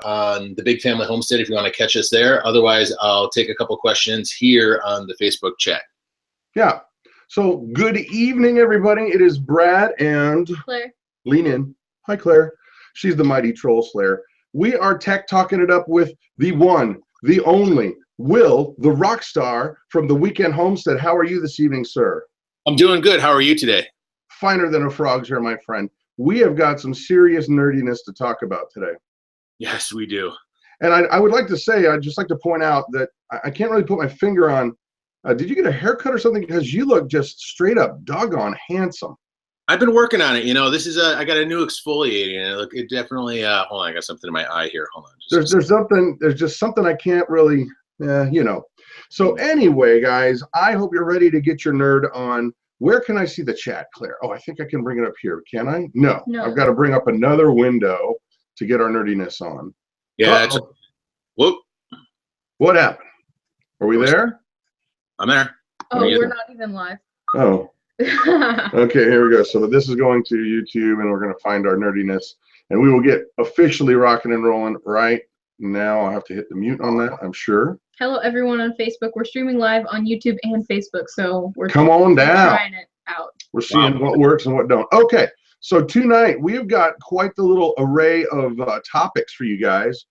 on the Big Family Homestead if you want to catch us there. Otherwise, I'll take a couple questions here on the Facebook chat. Yeah. So good evening, everybody. It is Brad and Claire. Lean in. Hi, Claire. She's the mighty troll slayer. We are tech talking it up with the one, the only, Will, the rock star from the Weekend Homestead. How are you this evening, sir? I'm doing good. How are you today? Finer than a frog's here, my friend. We have got some serious nerdiness to talk about today. Yes, we do. And I would like to say, I'd just like to point out that I can't really put my finger on, did you get a haircut or something? Because you look just straight up doggone handsome. I've been working on it. You know, this is I got a new exfoliating, and it definitely. Hold on, I got something in my eye here. Hold on. There's just something I can't really, you know. So anyway, guys, I hope you're ready to get your nerd on. Where can I see the chat, Claire? Oh, I think I can bring it up here. Can I? No. I've got to bring up another window to get our nerdiness on. Yeah. Whoop. What happened? Are we there? I'm there. Oh, we're not even live. Oh. Okay, here we go. So this is going to YouTube, and we're going to find our nerdiness, and we will get officially rocking and rolling right now. I'll have to hit the mute on that, I'm sure. Hello, everyone on Facebook. We're streaming live on YouTube and Facebook, so we're come on down. Trying it out. We're seeing what works and what don't. Okay, so tonight we've got quite the little array of topics for you guys.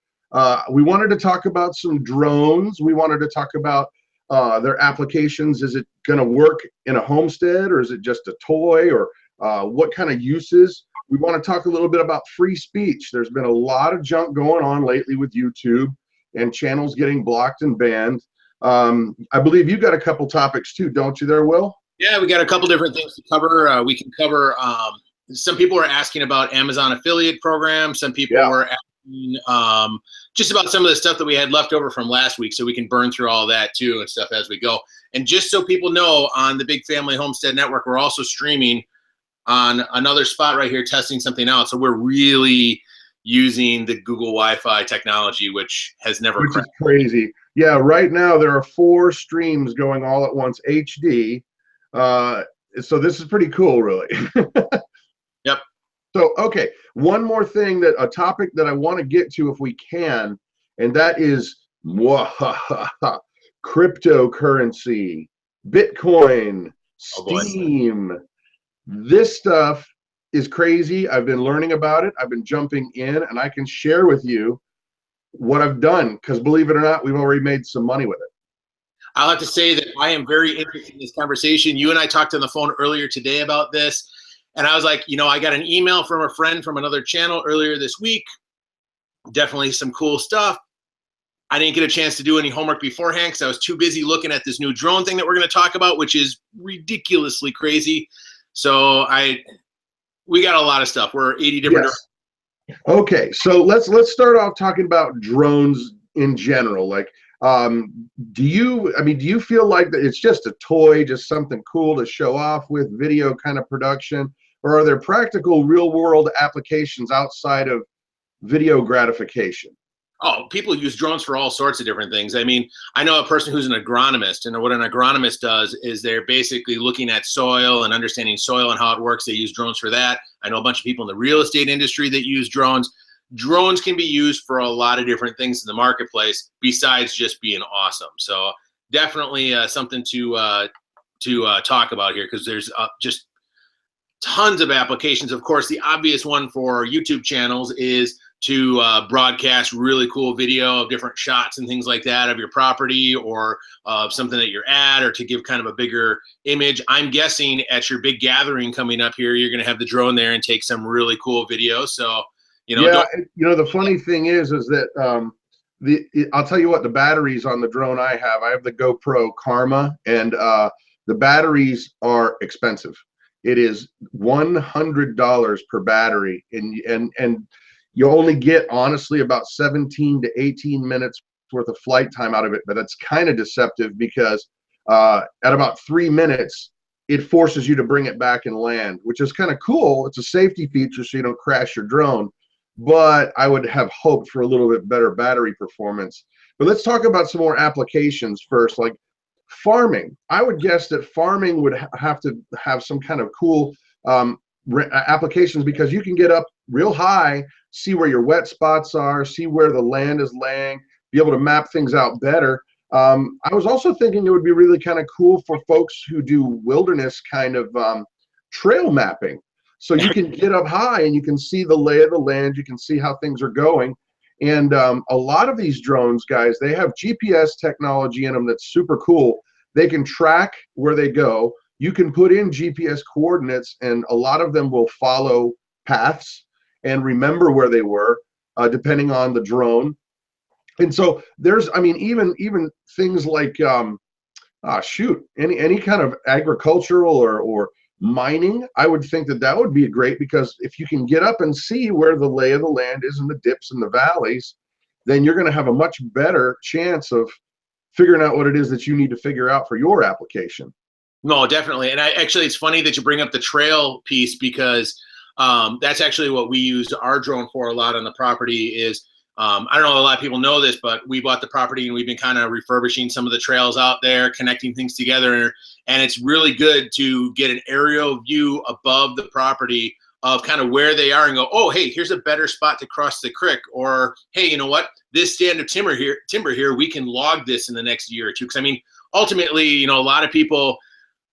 We wanted to talk about some drones. We wanted to talk about their applications. Is it going to work in a homestead, or is it just a toy, or what kind of uses? We want to talk a little bit about free speech. There's been a lot of junk going on lately with YouTube and channels getting blocked and banned. I believe you've got a couple topics too, don't you there, Will? Yeah, we got a couple different things to cover. We can cover, some people are asking about Amazon affiliate programs. Some people were asking just about some of the stuff that we had left over from last week, so we can burn through all that too and stuff as we go. And just so people know, on the Big Family Homestead Network, we're also streaming on another spot right here, testing something out. So we're really using the Google Wi-Fi technology, which has never Which is crazy. Yeah, right now there are 4 streams going all at once, HD. So this is pretty cool, really. Yep. So, okay, one more thing, a topic that I want to get to if we can, and that is cryptocurrency, Bitcoin, Steam. This stuff is crazy. I've been learning about it. I've been jumping in, and I can share with you what I've done, because believe it or not, we've already made some money with it. I'll have to say that I am very interested in this conversation. You and I talked on the phone earlier today about this, and I was like, you know, I got an email from a friend from another channel earlier this week. Definitely some cool stuff. I didn't get a chance to do any homework beforehand because I was too busy looking at this new drone thing that we're going to talk about, which is ridiculously crazy. So we got a lot of stuff. We're 80 different. Yes. Okay, so let's start off talking about drones in general. Like, do you feel like that it's just a toy, just something cool to show off with, video kind of production, or are there practical real world applications outside of video gratification? Oh, people use drones for all sorts of different things. I mean, I know a person who's an agronomist, and what an agronomist does is they're basically looking at soil and understanding soil and how it works. They use drones for that. I know a bunch of people in the real estate industry that use drones. Drones can be used for a lot of different things in the marketplace besides just being awesome. So definitely something to talk about here, because there's just tons of applications. Of course, the obvious one for YouTube channels is to broadcast really cool video of different shots and things like that of your property, or something that you're at, or to give kind of a bigger image. I'm guessing at your big gathering coming up here, you're going to have the drone there and take some really cool video. So, you know, yeah, you know, the funny thing is that I'll tell you what, the batteries on the drone I have the GoPro Karma, and the batteries are expensive. It is $100 per battery, and you only get, honestly, about 17 to 18 minutes worth of flight time out of it. But that's kind of deceptive, because at about 3 minutes, it forces you to bring it back and land, which is kind of cool. It's a safety feature so you don't crash your drone. But I would have hoped for a little bit better battery performance. But let's talk about some more applications first, like farming. I would guess that farming would have to have some kind of cool applications, because you can get up real high, see where your wet spots are, see where the land is laying, be able to map things out better. I was also thinking it would be really kind of cool for folks who do wilderness kind of trail mapping. So you can get up high and you can see the lay of the land, you can see how things are going. And a lot of these drones, guys, they have GPS technology in them that's super cool. They can track where they go. You can put in GPS coordinates, and a lot of them will follow paths and remember where they were, depending on the drone. And so there's, I mean, even things like, any kind of agricultural or mining, I would think that would be great, because if you can get up and see where the lay of the land is in the dips and the valleys, then you're going to have a much better chance of figuring out what it is that you need to figure out for your application. No, definitely. And actually, it's funny that you bring up the trail piece, because that's actually what we use our drone for a lot on the property is, I don't know if a lot of people know this, but we bought the property and we've been kind of refurbishing some of the trails out there, connecting things together. And it's really good to get an aerial view above the property of kind of where they are and go, oh, hey, here's a better spot to cross the creek. Or, hey, you know what, this stand of timber here, we can log this in the next year or two. Because I mean, ultimately, a lot of people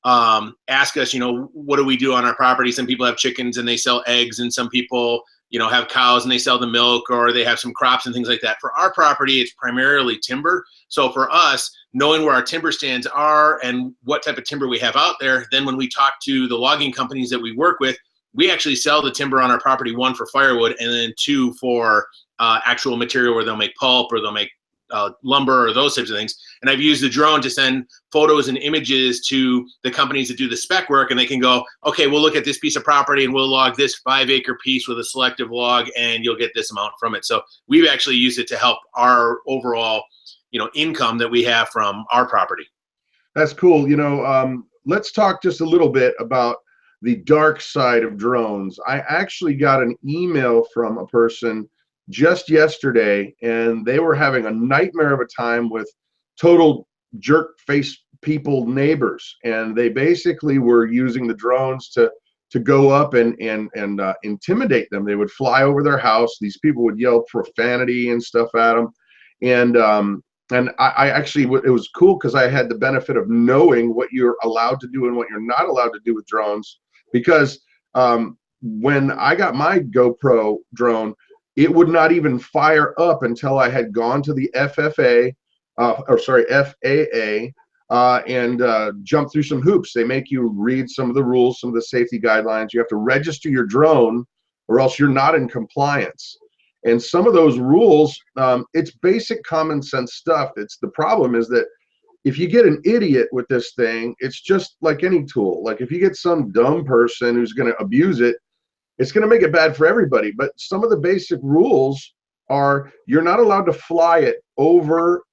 ask us, what do we do on our property? Some people have chickens and they sell eggs, and some people, have cows and they sell the milk, or they have some crops and things like that. For our property, it's primarily timber. So for us, knowing where our timber stands are and what type of timber we have out there, then when we talk to the logging companies that we work with, we actually sell the timber on our property, 1 for firewood, and then 2 for actual material where they'll make pulp or they'll make lumber or those types of things. And I've used the drone to send photos and images to the companies that do the spec work, and they can go, okay, we'll look at this piece of property and we'll log this 5-acre piece with a selective log, and you'll get this amount from it. So we've actually used it to help our overall, income that we have from our property. That's cool. Let's talk just a little bit about the dark side of drones. I actually got an email from a person just yesterday, and they were having a nightmare of a time with total jerk face people neighbors, and they basically were using the drones to go up and intimidate them. They would fly over their house. These people would yell profanity and stuff at them, and I actually, it was cool because I had the benefit of knowing what you're allowed to do and what you're not allowed to do with drones, because when I got my GoPro drone, it would not even fire up until I had gone to the FAA, and jumped through some hoops. They make you read some of the rules, some of the safety guidelines. You have to register your drone, or else you're not in compliance. And some of those rules, it's basic common sense stuff. The problem is that if you get an idiot with this thing, it's just like any tool. Like if you get some dumb person who's going to abuse it, it's going to make it bad for everybody. But some of the basic rules are, you're not allowed to fly it over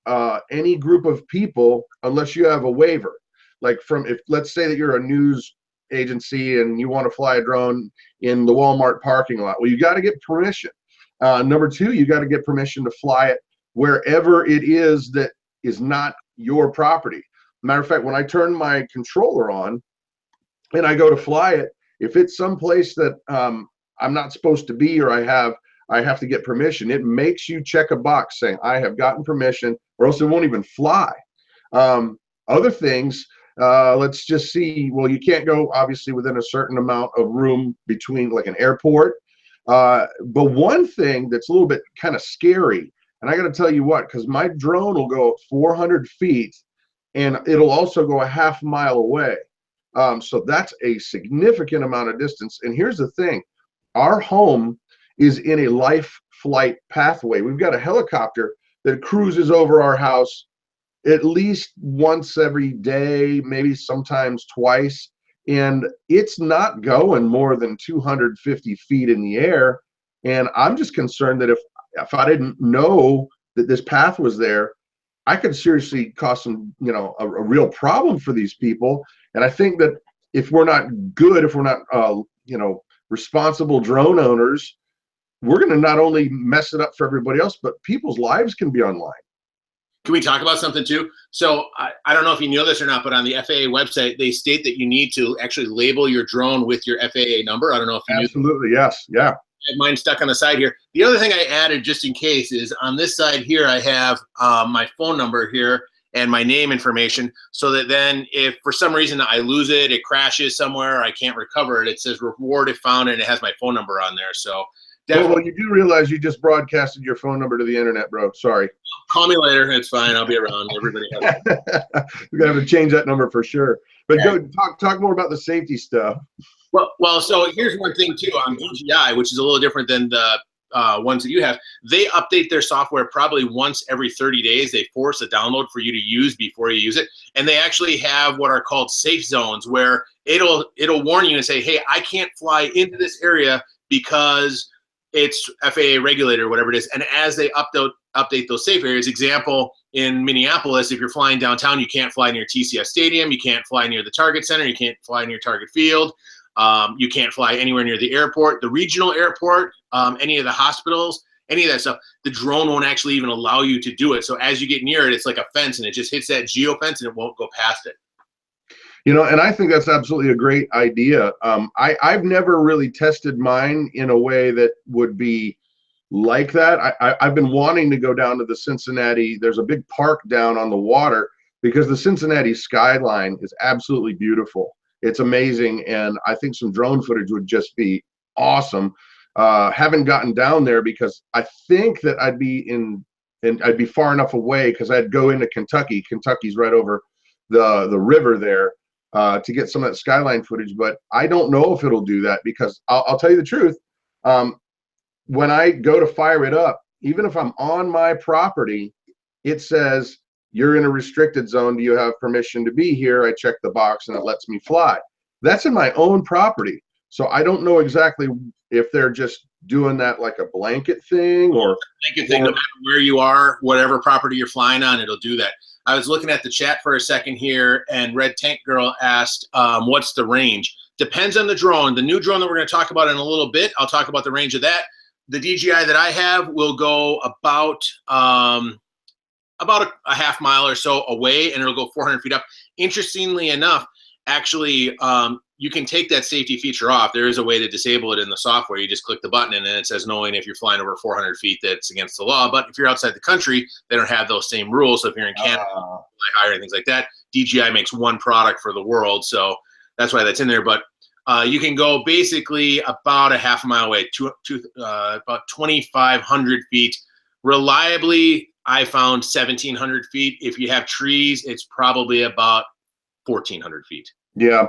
any group of people unless you have a waiver. Like let's say that you're a news agency and you want to fly a drone in the Walmart parking lot. Well, you got to get permission. Number 2, you got to get permission to fly it wherever it is that is not your property. Matter of fact, when I turn my controller on and I go to fly it, if it's someplace that I'm not supposed to be, or I have to get permission, it makes you check a box saying I have gotten permission, or else it won't even fly. Other things, let's just see. Well, you can't go obviously within a certain amount of room between, like an airport. But one thing that's a little bit kind of scary, and I got to tell you what, because my drone will go 400 feet and it'll also go a half mile away. So that's a significant amount of distance. And here's the thing, our home is in a life flight pathway. We've got a helicopter that cruises over our house at least once every day, maybe sometimes twice. And it's not going more than 250 feet in the air. And I'm just concerned that if I didn't know that this path was there, I could seriously cause some, a real problem for these people. And I think that if we're not good, if we're not, responsible drone owners, we're going to not only mess it up for everybody else, but people's lives can be online. Can we talk about something too? So I don't know if you know this or not, but on the FAA website, they state that you need to actually label your drone with your FAA number. I don't know if you knew. Absolutely, yes, yeah. I have mine stuck on the side here. The other thing I added just in case is on this side here, I have my phone number here and my name information, so that then if for some reason I lose it, it crashes somewhere, I can't recover it, it says reward if found, and it has my phone number on there. So definitely. Well, you do realize you just broadcasted your phone number to the internet, bro. Sorry. Call me later. It's fine. I'll be around. Everybody has it. We're gonna have to change that number for sure. But go talk more about the safety stuff. Well, so here's one thing too on DJI, which is a little different than the ones that you have. They update their software probably once every 30 days. They force a download for you to use before you use it, and they actually have what are called safe zones where it'll warn you and say, hey, I can't fly into this area because it's FAA regulated or whatever it is. And as they update those safe areas, example, in Minneapolis, if you're flying downtown, you can't fly near TCF Stadium, you can't fly near the Target Center, you can't fly near Target Field, you can't fly anywhere near the airport, the regional airport, any of the hospitals, any of that stuff. The drone won't actually even allow you to do it. So as you get near it, it's like a fence, and it just hits that geo fence and it won't go past it. You know, and I think that's absolutely a great idea. I've never really tested mine in a way that would be like that. I've been wanting to go down to the Cincinnati. There's a big park down on the water because the Cincinnati skyline is absolutely beautiful. It's amazing, and I think some drone footage would just be awesome. Haven't gotten down there because I think that I'd be far enough away because I'd go into Kentucky. Kentucky's right over the river there. To get some of that skyline footage, but I don't know if it'll do that because I'll tell you the truth. When I go to fire it up, even if I'm on my property, it says you're in a restricted zone. Do you have permission to be here? I check the box and it lets me fly. That's in my own property. So I don't know exactly if they're just doing that like a blanket thing or blanket thing. No matter where you are, whatever property you're flying on, it'll do that. I was looking at the chat for a second here, and Red Tank Girl asked, what's the range? Depends on the drone. The new drone that we're going to talk about in a little bit, I'll talk about the range of that. The DJI that I have will go about a half mile or so away, and it'll go 400 feet up. Interestingly enough, actually, you can take that safety feature off. There is a way to disable it in the software. You just click the button and then it says knowing if you're flying over 400 feet that's against the law. But if you're outside the country, they don't have those same rules. So if you're in Canada, fly higher and things like that, DJI makes one product for the world. So that's why that's in there. But you can go basically about a half a mile away, about 2,500 feet. Reliably, I found 1,700 feet. If you have trees, it's probably about 1,400 feet. Yeah.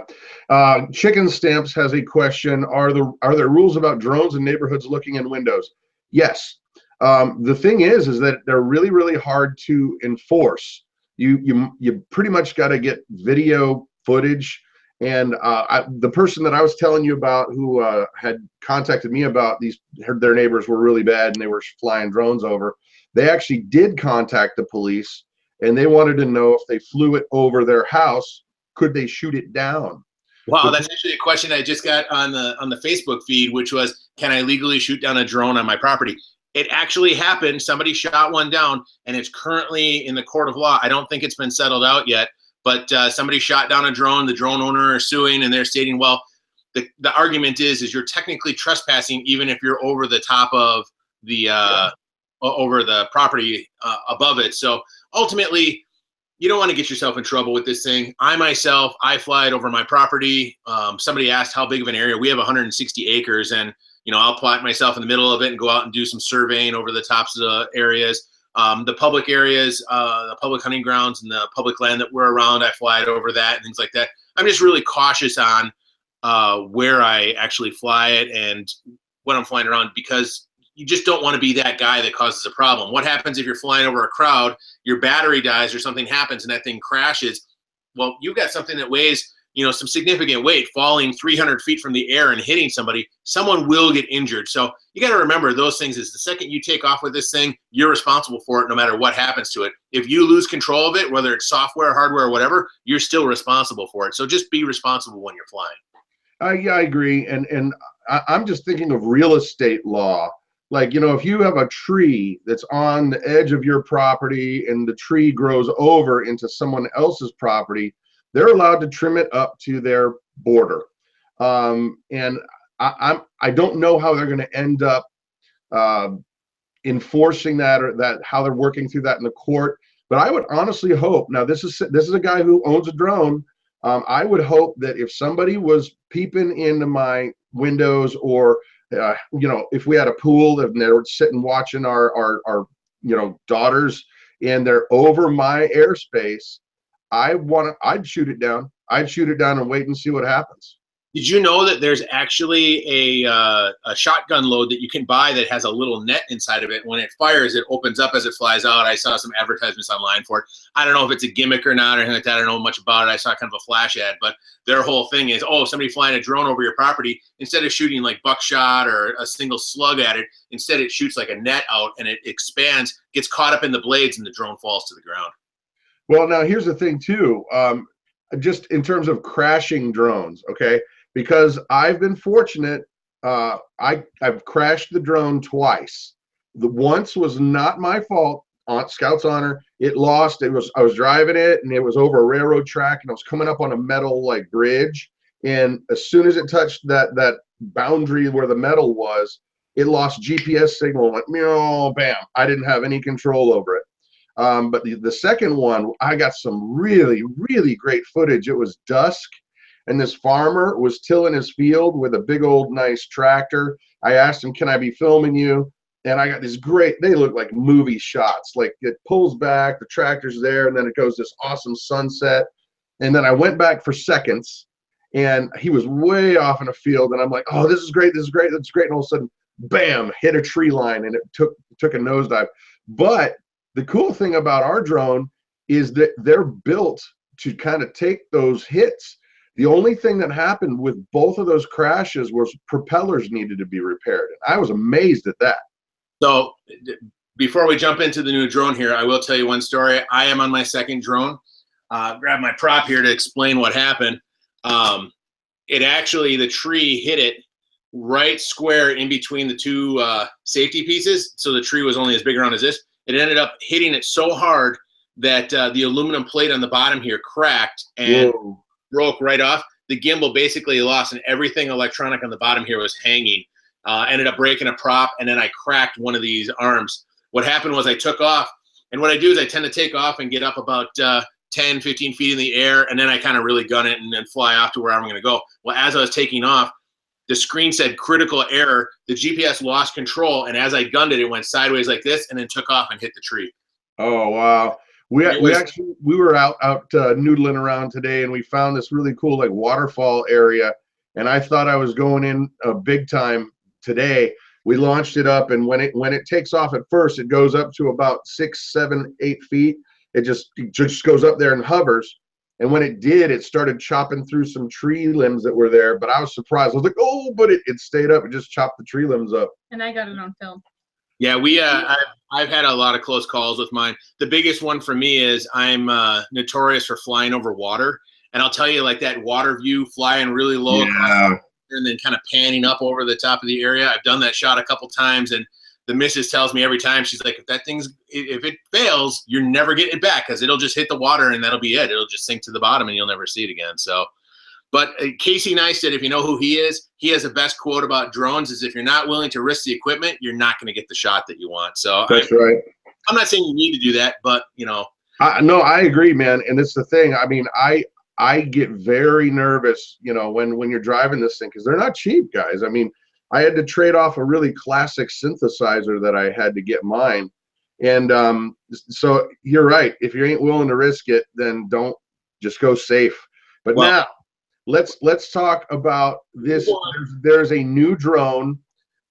Chicken Stamps has a question. Are there rules about drones in neighborhoods looking in windows? Yes. The thing is that they're really, really hard to enforce. You pretty much got to get video footage. And the person that I was telling you about who had contacted me about their neighbors were really bad and they were flying drones over. They actually did contact the police, and they wanted to know if they flew it over their house, could they shoot it down? Wow, that's actually a question I just got on the Facebook feed, which was, can I legally shoot down a drone on my property? It actually happened. Somebody shot one down, and it's currently in the court of law. I don't think it's been settled out yet, but somebody shot down a drone. The drone owner is suing, and they're stating, well, the argument is you're technically trespassing even if you're over the top of the over the property above it. So ultimately, you don't want to get yourself in trouble with this thing. I fly it over my property. Somebody asked how big of an area. We have 160 acres, and I'll plot myself in the middle of it and go out and do some surveying over the tops of the areas. The public areas, the public hunting grounds, and the public land that we're around, I fly it over that and things like that. I'm just really cautious on where I actually fly it and when I'm flying around, because you just don't want to be that guy that causes a problem. What happens if you're flying over a crowd, your battery dies or something happens and that thing crashes? Well, you've got something that weighs, some significant weight falling 300 feet from the air and hitting somebody. Someone will get injured. So you got to remember those things. Is the second you take off with this thing, you're responsible for it no matter what happens to it. If you lose control of it, whether it's software, hardware, or whatever, you're still responsible for it. So just be responsible when you're flying. Yeah, I agree. And I'm just thinking of real estate law. Like, if you have a tree that's on the edge of your property and the tree grows over into someone else's property, they're allowed to trim it up to their border. And I don't know how they're going to end up enforcing that, or that how they're working through that in the court. But I would honestly hope, now this is a guy who owns a drone. I would hope that if somebody was peeping into my windows, or if we had a pool and they were sitting watching our daughters and they're over my airspace, I'd shoot it down. I'd shoot it down and wait and see what happens. Did you know that there's actually a shotgun load that you can buy that has a little net inside of it? When it fires, it opens up as it flies out. I saw some advertisements online for it. I don't know if it's a gimmick or not or anything like that. I don't know much about it. I saw kind of a flash ad, but their whole thing is, somebody flying a drone over your property, instead of shooting like buckshot or a single slug at it, instead it shoots like a net out and it expands, gets caught up in the blades, and the drone falls to the ground. Well, now here's the thing too, just in terms of crashing drones, okay? Because I've been fortunate, I've crashed the drone twice. The once was not my fault, on Scout's honor. It lost. I was driving it, and it was over a railroad track, and I was coming up on a metal like bridge. And as soon as it touched that boundary where the metal was, it lost GPS signal. Went meow, bam. I didn't have any control over it. But the second one, I got some really, really great footage. It was dusk, and this farmer was tilling his field with a big old nice tractor. I asked him, can I be filming you? And I got these great, they look like movie shots. Like it pulls back, the tractor's there, and then it goes this awesome sunset. And then I went back for seconds, and he was way off in a field, and I'm like, oh, this is great, this is great, that's great. And all of a sudden, bam, hit a tree line, and it took a nosedive. But the cool thing about our drone is that they're built to kind of take those hits. The only thing that happened with both of those crashes was propellers needed to be repaired. And I was amazed at that. So before we jump into the new drone here, I will tell you one story. I am on my second drone. Grab my prop here to explain what happened. The tree hit it right square in between the two safety pieces. So the tree was only as big around as this. It ended up hitting it so hard that the aluminum plate on the bottom here cracked and broke right off. The gimbal basically lost, and everything electronic on the bottom here was hanging. Ended up breaking a prop, and then I cracked one of these arms. What happened was I took off, and what I do is I tend to take off and get up about 10, 15 feet in the air, and then I kind of really gun it and then fly off to where I'm going to go. Well, as I was taking off, the screen said critical error. The GPS lost control, and as I gunned it, it went sideways like this and then took off and hit the tree. Oh, wow. We were out noodling around today, and we found this really cool like waterfall area, and I thought I was going in big time today. We launched it up, and when it takes off at first, it goes up to about 6, 7, 8 feet. It just goes up there and hovers. And when it did, it started chopping through some tree limbs that were there. But I was surprised. I was like, oh, but it stayed up. It just chopped the tree limbs up. And I got it on film. Yeah, I've had a lot of close calls with mine. The biggest one for me is I'm notorious for flying over water. And I'll tell you, like that water view, flying really low across and then kind of panning up over the top of the area. I've done that shot a couple times, and the missus tells me every time, she's like, if it fails, you're never getting it back, because it'll just hit the water and that'll be it. It'll just sink to the bottom and you'll never see it again. So, but Casey Neistat, if you know who he is, he has the best quote about drones is, if you're not willing to risk the equipment, you're not going to get the shot that you want. So that's right. I'm not saying you need to do that, but no, I agree, man. And it's the thing. I mean, I get very nervous, when you're driving this thing, because they're not cheap, guys. I mean, I had to trade off a really classic synthesizer that I had to get mine. And so you're right. If you ain't willing to risk it, then don't, just go safe. But now let's talk about this. There's a new drone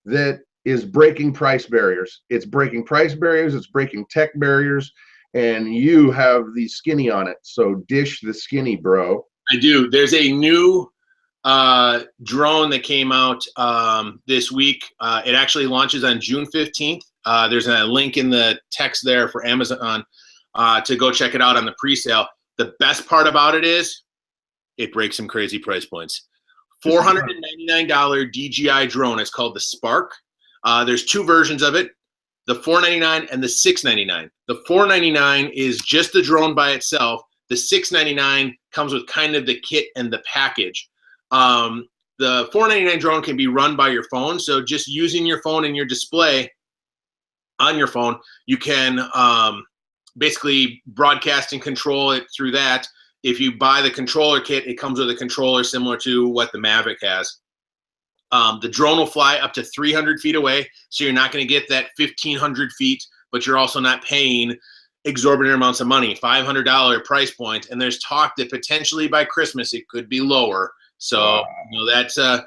that is breaking price barriers. It's breaking price barriers. It's breaking tech barriers. And you have the skinny on it. So dish the skinny, bro. I do. There's a new drone that came out this week. It actually launches on June 15th. There's a link in the text there for Amazon to go check it out on the pre-sale. The best part about it is it breaks some crazy price points. $499 DJI drone. It's called the Spark. There's two versions of it, the $499 and the $699. The $499 is just the drone by itself. The $699 comes with kind of the kit and the package. The $499 drone can be run by your phone. So just using your phone and your display on your phone, you can basically broadcast and control it through that. If you buy the controller kit, it comes with a controller similar to what the Mavic has. The drone will fly up to 300 feet away, so you're not going to get that 1,500 feet, but you're also not paying exorbitant amounts of money, $500 price point. And there's talk that potentially by Christmas it could be lower. So that's an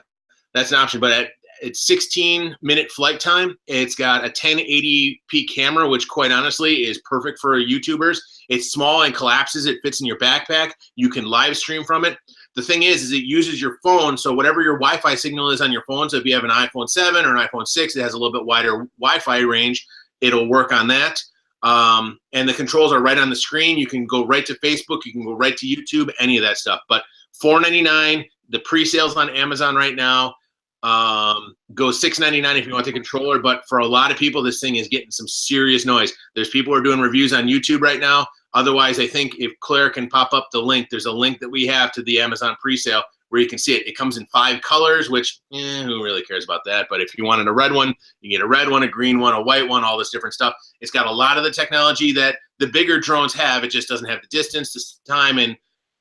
option. But at 16-minute flight time, it's got a 1080p camera, which quite honestly is perfect for YouTubers. It's small and collapses. It fits in your backpack. You can live stream from it. The thing is it uses your phone, so whatever your Wi-Fi signal is on your phone, so if you have an iPhone 7 or an iPhone 6, it has a little bit wider Wi-Fi range, it'll work on that. And the controls are right on the screen. You can go right to Facebook. You can go right to YouTube, any of that stuff. But $499, the pre-sales on Amazon right now. Go $699 if you want the controller, but for a lot of people, this thing is getting some serious noise. There's people who are doing reviews on YouTube right now. Otherwise, I think if Claire can pop up the link, there's a link that we have to the Amazon pre-sale where you can see it. It comes in 5 colors, which who really cares about that? But if you wanted a red one, you get a red one, a green one, a white one, all this different stuff. It's got a lot of the technology that the bigger drones have. It just doesn't have the distance, the time,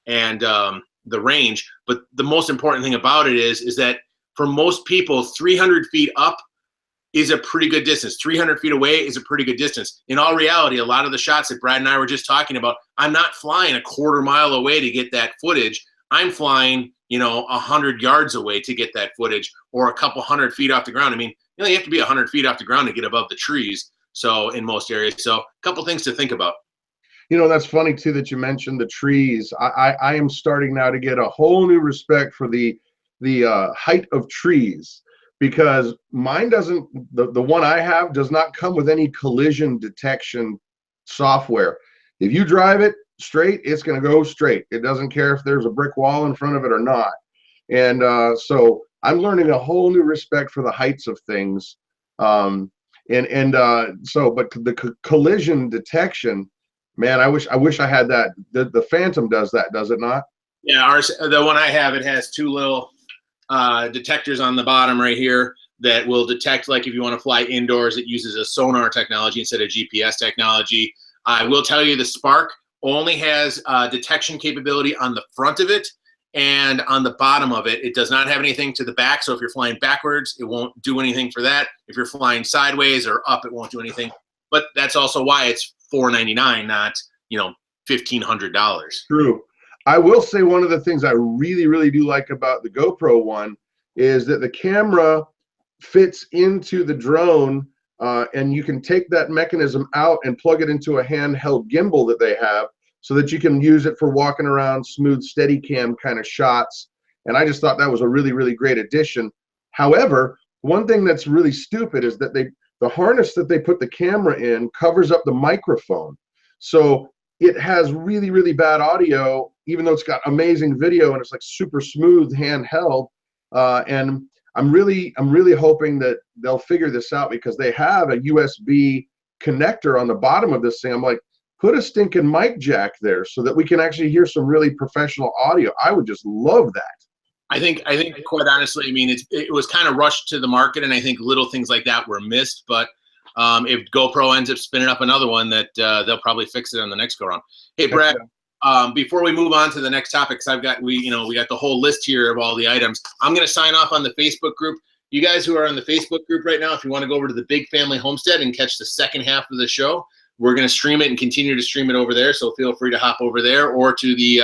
and the range. But the most important thing about it is that for most people, 300 feet up is a pretty good distance. 300 feet away is a pretty good distance. In all reality, a lot of the shots that Brad and I were just talking about, I'm not flying a quarter mile away to get that footage. I'm flying, 100 yards away to get that footage, or a couple hundred feet off the ground. I mean, you have to be 100 feet off the ground to get above the trees. So in most areas, so a couple things to think about. That's funny too that you mentioned the trees. I am starting now to get a whole new respect for the height of trees, because mine doesn't, the one I have does not come with any collision detection software. If you drive it straight, it's going to go straight. It doesn't care if there's a brick wall in front of it or not. And so I'm learning a whole new respect for the heights of things. But the collision detection, man, I wish I had that. The Phantom does that, does it not? Yeah, the one I have, it has 2 little detectors on the bottom right here that will detect, like if you want to fly indoors, it uses a sonar technology instead of GPS technology. I will tell you the Spark only has detection capability on the front of it, and on the bottom of it, it does not have anything to the back. So if you're flying backwards, it won't do anything for that. If you're flying sideways or up, it won't do anything. But that's also why it's $499, not $1,500. True. I will say one of the things I really, really do like about the GoPro one is that the camera fits into the drone, and you can take that mechanism out and plug it into a handheld gimbal that they have, so that you can use it for walking around, smooth steady cam kind of shots. And I just thought that was a really, really great addition. However, one thing that's really stupid is that the harness that they put the camera in covers up the microphone. So it has really, really bad audio, even though it's got amazing video and it's like super smooth handheld. And I'm really hoping that they'll figure this out, because they have a USB connector on the bottom of this thing. I'm like, put a stinking mic jack there so that we can actually hear some really professional audio. I would just love that. I think quite honestly, I mean, it was kind of rushed to the market, and I think little things like that were missed. But if GoPro ends up spinning up another one, that they'll probably fix it on the next go round. Hey, Brad, before we move on to the next topic, because we got the whole list here of all the items. I'm going to sign off on the Facebook group. You guys who are in the Facebook group right now, if you want to go over to the Big Family Homestead and catch the second half of the show, we're going to stream it and continue to stream it over there. So feel free to hop over there or to the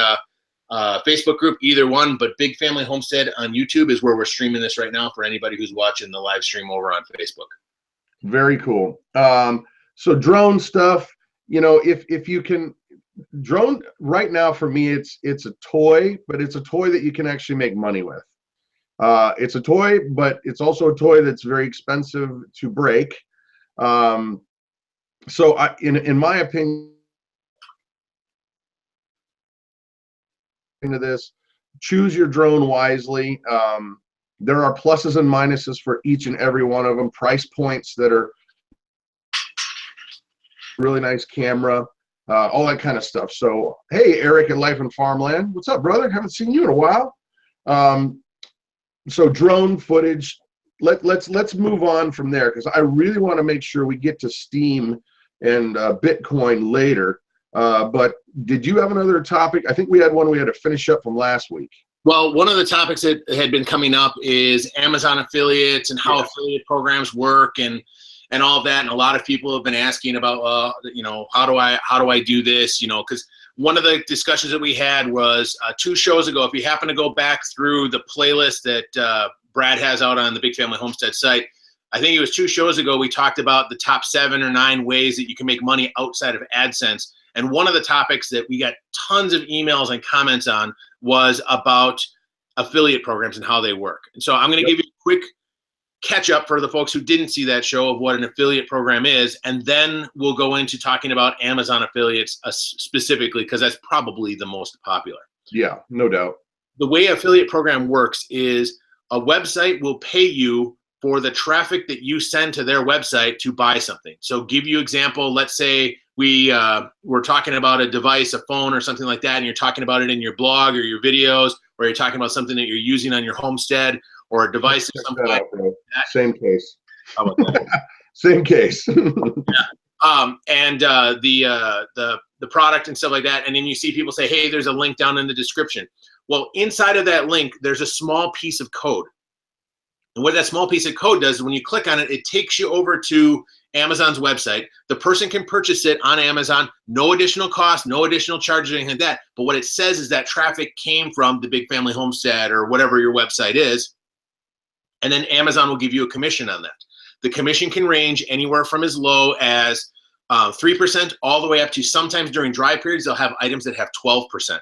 Facebook group, either one. But Big Family Homestead on YouTube is where we're streaming this right now for anybody who's watching the live stream over on Facebook. Very cool. So drone stuff, if you can, drone right now for me, it's a toy, but it's a toy that you can actually make money with. It's a toy, but it's also a toy that's very expensive to break. So in my opinion, into this, choose your drone wisely. There are pluses and minuses for each and every one of them. Price points that are really nice camera, all that kind of stuff. So, hey, Eric at Life and Farmland, what's up, brother? Haven't seen you in a while. So drone footage. Let's move on from there, because I really want to make sure we get to Steam and Bitcoin later. But did you have another topic? I think we had one we had to finish up from last week. Well, one of the topics that had been coming up is Amazon affiliates and how affiliate programs work and all of that. And a lot of people have been asking about, you know, how do I do this? You know, because one of the discussions that we had was 2 shows ago. If you happen to go back through the playlist that Brad has out on the Big Family Homestead site, I think it was 2 shows ago, we talked about the top 7 or 9 ways that you can make money outside of AdSense. And one of the topics that we got tons of emails and comments on was about affiliate programs and how they work. And so I'm going to give you a quick catch up for the folks who didn't see that show of what an affiliate program is. And then we'll go into talking about Amazon affiliates specifically, because that's probably the most popular. Yeah, no doubt. The way affiliate program works is a website will pay you for the traffic that you send to their website to buy something. So give you example, let's say we're talking about a device, a phone or something like that, and you're talking about it in your blog or your videos, or you're talking about something that you're using on your homestead or a device or something like that. Same case. How about that? Same case. And the product and stuff like that, and then you see people say, hey, there's a link down in the description. Well, inside of that link, there's a small piece of code. And what that small piece of code does is when you click on it, it takes you over to Amazon's website. The person can purchase it on Amazon, no additional cost, no additional charges, anything like that. But what it says is that traffic came from the Big Family Homestead or whatever your website is. And then Amazon will give you a commission on that. The commission can range anywhere from as low as 3% all the way up to, sometimes during dry periods, they'll have items that have 12%.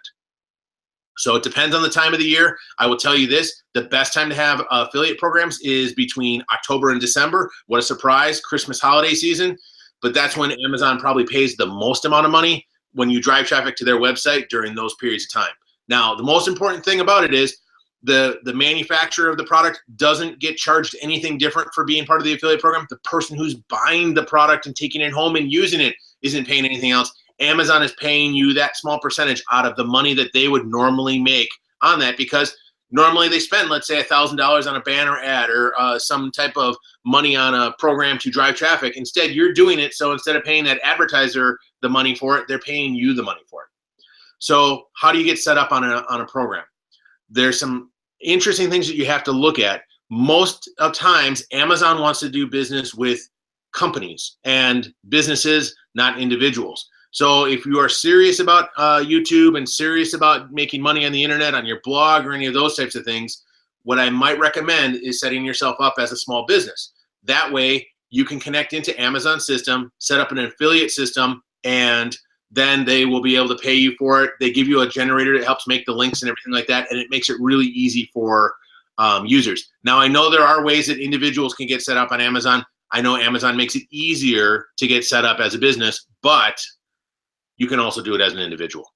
So it depends on the time of the year. I will tell you this, the best time to have affiliate programs is between October and December. What a surprise, Christmas holiday season. But that's when Amazon probably pays the most amount of money when you drive traffic to their website during those periods of time. Now, the most important thing about it is the manufacturer of the product doesn't get charged anything different for being part of the affiliate program. The person who's buying the product and taking it home and using it isn't paying anything else. Amazon is paying you that small percentage out of the money that they would normally make on that, because normally they spend, let's say, $1,000 on a banner ad or some type of money on a program to drive traffic. Instead, you're doing it. So instead of paying that advertiser the money for it, they're paying you the money for it. So how do you get set up on a program? There's some interesting things that you have to look at. Most of times, Amazon wants to do business with companies and businesses, not individuals. So if you are serious about YouTube and serious about making money on the internet, on your blog or any of those types of things, what I might recommend is setting yourself up as a small business. That way you can connect into Amazon's system, set up an affiliate system, and then they will be able to pay you for it. They give you a generator that helps make the links and everything like that, and it makes it really easy for users. Now, I know there are ways that individuals can get set up on Amazon. I know Amazon makes it easier to get set up as a business, but you can also do it as an individual.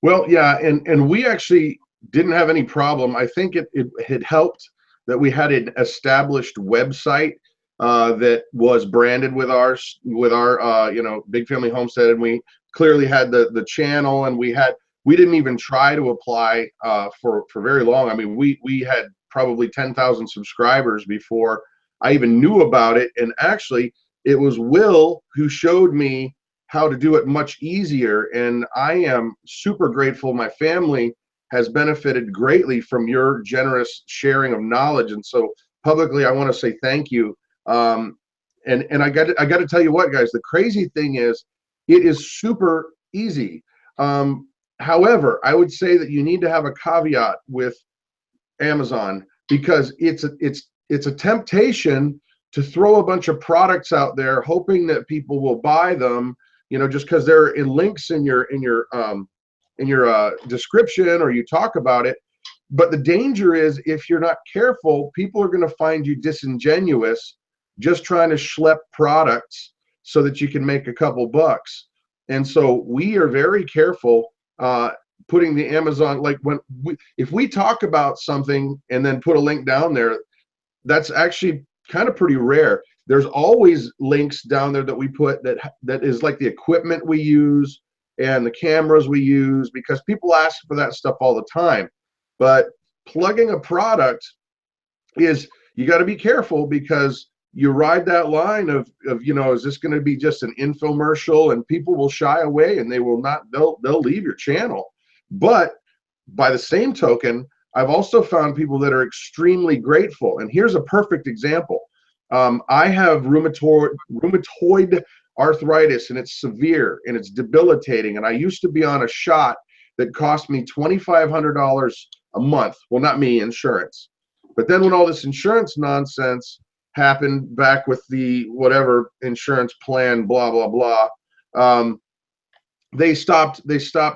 Well, yeah, and we actually didn't have any problem. I think it had helped that we had an established website that was branded with our Big Family Homestead, and we clearly had the channel, and we didn't even try to apply for very long. I mean, we had probably 10,000 subscribers before I even knew about it, and actually it was Will who showed me how to do it much easier, and I am super grateful. My family has benefited greatly from your generous sharing of knowledge, and so publicly I want to say thank you. And I got to tell you what, guys, the crazy thing is it is super easy. However, I would say that you need to have a caveat with Amazon, because it's a temptation to throw a bunch of products out there hoping that people will buy them, just because they're in links in your description or you talk about it. But the danger is, if you're not careful, people are going to find you disingenuous, just trying to schlep products so that you can make a couple bucks. And so we are very careful putting the Amazon, like if we talk about something and then put a link down there, that's actually kind of pretty rare. There's always links down there that we put that is like the equipment we use and the cameras we use, because people ask for that stuff all the time. But plugging a product is, you got to be careful, because you ride that line of is this going to be just an infomercial, and people will shy away and they'll leave your channel. But by the same token, I've also found people that are extremely grateful. And here's a perfect example. I have rheumatoid arthritis, and it's severe and it's debilitating. And I used to be on a shot that cost me $2,500 a month. Well, not me, insurance. But then when all this insurance nonsense happened back with the whatever insurance plan, blah, blah, blah, they stopped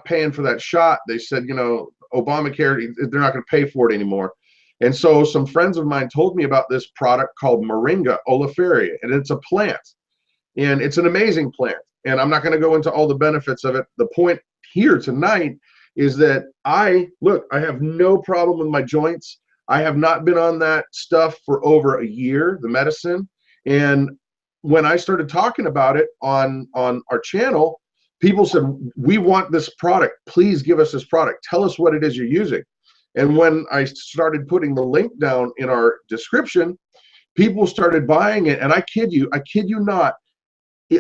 paying for that shot. They said, Obamacare, they're not going to pay for it anymore. And so some friends of mine told me about this product called Moringa oleifera, and it's a plant, and it's an amazing plant. And I'm not going to go into all the benefits of it. The point here tonight is that I have no problem with my joints. I have not been on that stuff for over a year, the medicine. And when I started talking about it on our channel, people said, we want this product. Please give us this product. Tell us what it is you're using. And when I started putting the link down in our description, people started buying it. And I kid you not,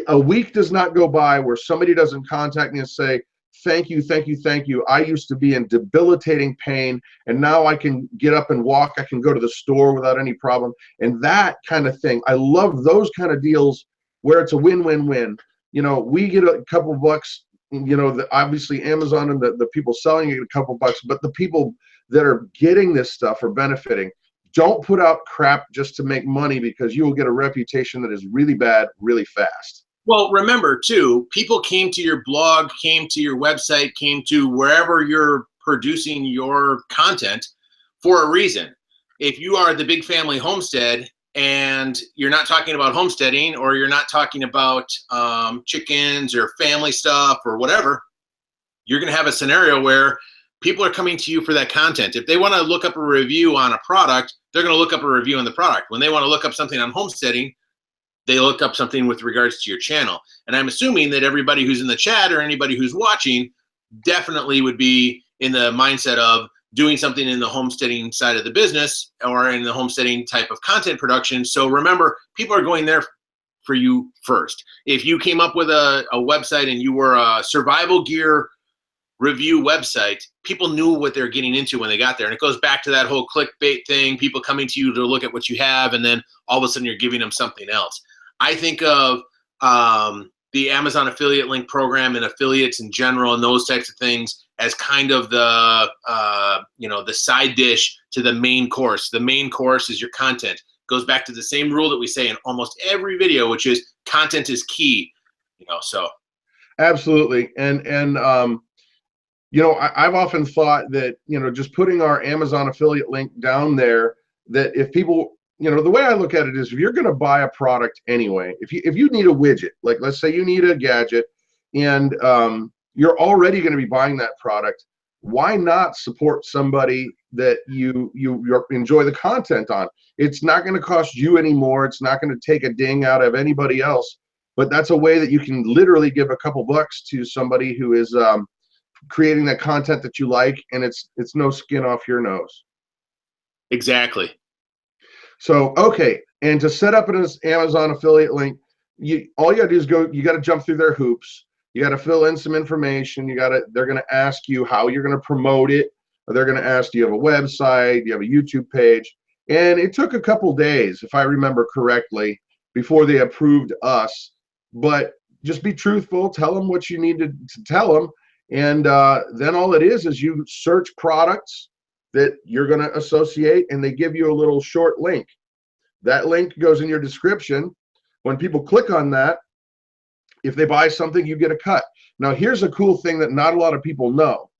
a week does not go by where somebody doesn't contact me and say, thank you, thank you, thank you. I used to be in debilitating pain, and now I can get up and walk. I can go to the store without any problem. And that kind of thing, I love those kind of deals where it's a win-win-win. We get a couple bucks, obviously Amazon and the people selling it get a couple bucks, but the people that are getting this stuff are benefiting. Don't put out crap just to make money, because you will get a reputation that is really bad really fast. Well, remember too, people came to your blog, came to your website, came to wherever you're producing your content for a reason. If you are the Big Family Homestead and you're not talking about homesteading, or you're not talking about chickens or family stuff or whatever, you're going to have a scenario where people are coming to you for that content. If they want to look up a review on a product, they're going to look up a review on the product. When they want to look up something on homesteading, they look up something with regards to your channel. And I'm assuming that everybody who's in the chat or anybody who's watching definitely would be in the mindset of doing something in the homesteading side of the business, or in the homesteading type of content production. So remember, people are going there for you first. If you came up with a website and you were a survival gear review website, people knew what they're getting into when they got there. And it goes back to that whole clickbait thing, people coming to you to look at what you have, and then all of a sudden you're giving them something else. I think of the Amazon affiliate link program and affiliates in general and those types of things as kind of the the side dish to the main course. The main course is your content. It goes back to the same rule that we say in almost every video, which is content is key. So absolutely. And I've often thought that just putting our Amazon affiliate link down there, that if people, the way I look at it is, if you're going to buy a product anyway, if you need a widget, like let's say you need a gadget, and you're already going to be buying that product, why not support somebody that you enjoy the content on? It's not going to cost you any more. It's not going to take a ding out of anybody else. But that's a way that you can literally give a couple bucks to somebody who is creating that content that you like, and it's no skin off your nose. Exactly. So, okay, and to set up an Amazon affiliate link, all you gotta do is you gotta jump through their hoops. You gotta fill in some information. They're gonna ask you how you're gonna promote it. Or they're gonna ask, do you have a website? Do you have a YouTube page? And it took a couple days, if I remember correctly, before they approved us. But just be truthful, tell them what you need to tell them. And then all it is you search products that you're going to associate, and they give you a little short link. That link goes in your description. When people click on that, if they buy something, you get a cut. Now, here's a cool thing that not a lot of people know.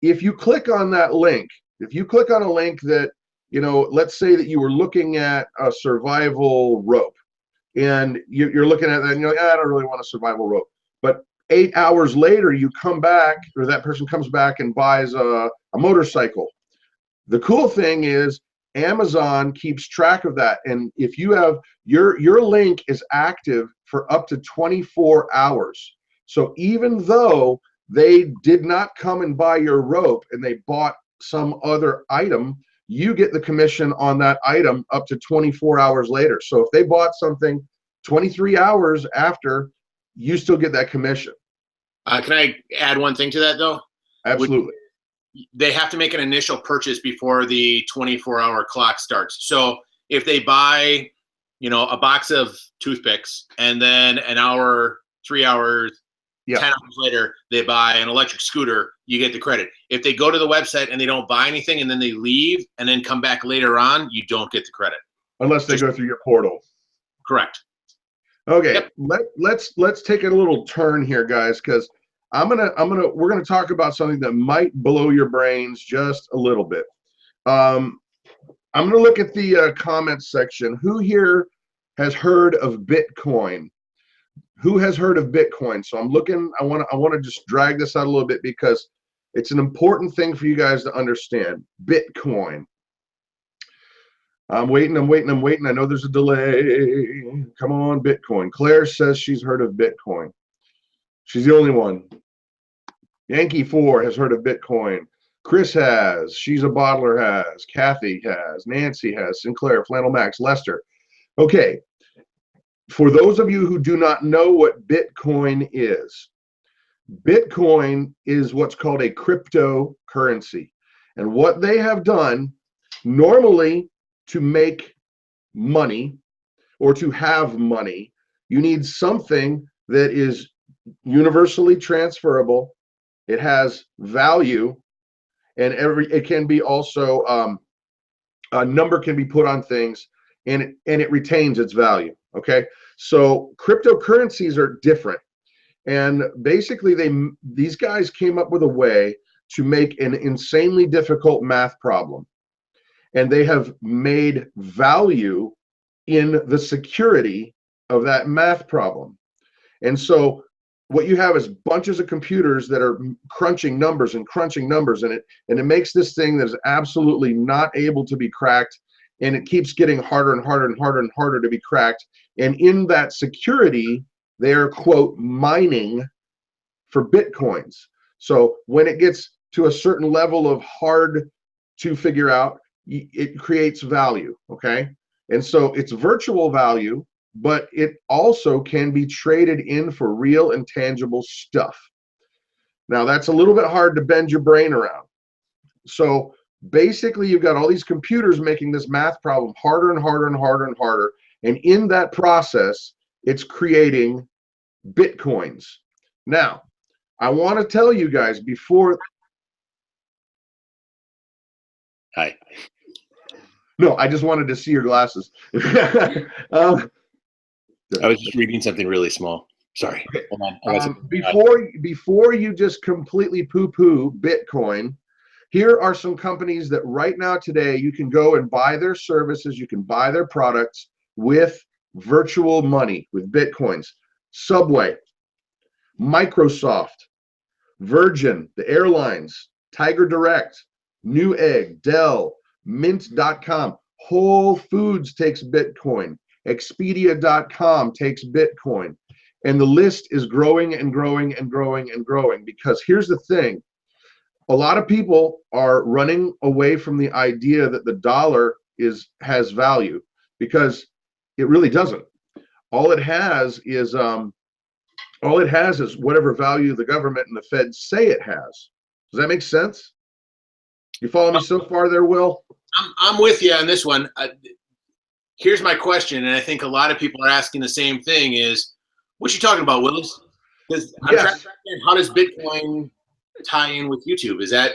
If you click on that link, if you click on a link that, let's say that you were looking at a survival rope, and you're looking at that and you're like, I don't really want a survival rope. But 8 hours later, you come back, or that person comes back and buys a motorcycle. The cool thing is Amazon keeps track of that. And if you have your link is active for up to 24 hours. So even though they did not come and buy your rope and they bought some other item, you get the commission on that item up to 24 hours later. So if they bought something 23 hours after, you still get that commission. Can I add one thing to that though? Absolutely. They have to make an initial purchase before the 24-hour clock starts. So if they buy, a box of toothpicks and then an hour, 3 hours, 10 hours later, they buy an electric scooter, you get the credit. If they go to the website and they don't buy anything and then they leave and then come back later on, you don't get the credit. Unless they go through your portal. Correct. Okay, yep. let's take it a little turn here, guys, because we're gonna talk about something that might blow your brains just a little bit. I'm gonna look at the comments section. Who here has heard of Bitcoin? Who has heard of Bitcoin? So I'm looking. I want to just drag this out a little bit because it's an important thing for you guys to understand. Bitcoin. I'm waiting. I know there's a delay. Come on, Bitcoin. Claire says she's heard of Bitcoin. She's the only one. Yankee 4 has heard of Bitcoin. Chris has. She's a bottler has. Kathy has. Nancy has. Sinclair, Flannel Max, Lester. Okay. For those of you who do not know what Bitcoin is what's called a cryptocurrency. And what they have done, normally to make money or to have money, you need something that is universally transferable. It has value, and it can be also a number can be put on things, and it retains its value. Okay, so cryptocurrencies are different, and basically these guys came up with a way to make an insanely difficult math problem, and they have made value in the security of that math problem. And so what you have is bunches of computers that are crunching numbers, and it makes this thing that is absolutely not able to be cracked, and it keeps getting harder and harder and harder and harder to be cracked. And in that security, they're, quote, mining for Bitcoins. So when it gets to a certain level of hard to figure out, it creates value, okay? And so it's virtual value, but it also can be traded in for real and tangible stuff. Now, that's a little bit hard to bend your brain around. So basically, you've got all these computers making this math problem harder and harder and harder and harder. And in that process, it's creating Bitcoins. Now, I want to tell you guys before. Hi. No, I just wanted to see your glasses. I was just reading something really small. Sorry. Hold on. Before you just completely poo-poo Bitcoin, here are some companies that right now today you can go and buy their services, you can buy their products with virtual money, with Bitcoins. Subway, Microsoft, Virgin, the airlines, Tiger Direct, Newegg, Dell, Mint.com. Whole Foods takes Bitcoin. Expedia.com takes Bitcoin. And the list is growing and growing and growing and growing, because here's the thing. A lot of people are running away from the idea that the dollar has value, because it really doesn't. All it has is whatever value the government and the Fed say it has. Does that make sense? You follow me so far there, Will? I'm with you on this one. Here's my question, and I think a lot of people are asking the same thing: is what you talking about, Willis? Because I'm trying to understand, how does Bitcoin tie in with YouTube? Is that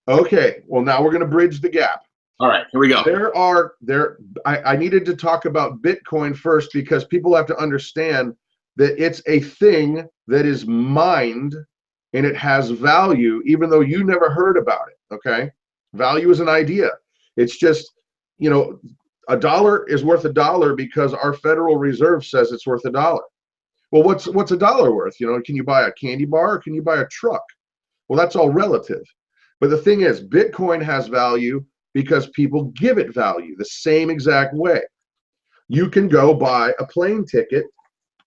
okay? Well, now we're going to bridge the gap. All right, here we go. I needed to talk about Bitcoin first, because people have to understand that it's a thing that is mined and it has value, even though you never heard about it. Okay, value is an idea. It's just, a dollar is worth $1 because our Federal Reserve says it's worth $1. Well, what's a dollar worth? You know, can you buy a candy bar or can you buy a truck? Well, that's all relative. But the thing is, Bitcoin has value because people give it value the same exact way. You can go buy a plane ticket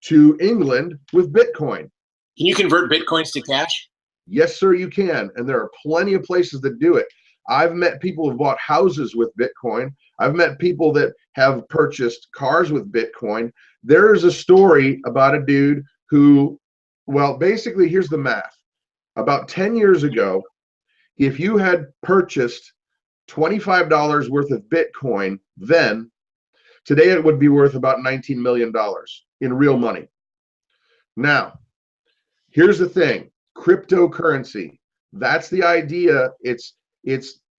to England with Bitcoin. Can you convert Bitcoins to cash? Yes, sir, you can. And there are plenty of places that do it. I've met people who've bought houses with Bitcoin. I've met people that have purchased cars with Bitcoin. There is a story about a dude who, well, basically, here's the math. About 10 years ago, if you had purchased $25 worth of Bitcoin then, today it would be worth about $19 million in real money. Now, here's the thing. Cryptocurrency. That's the idea.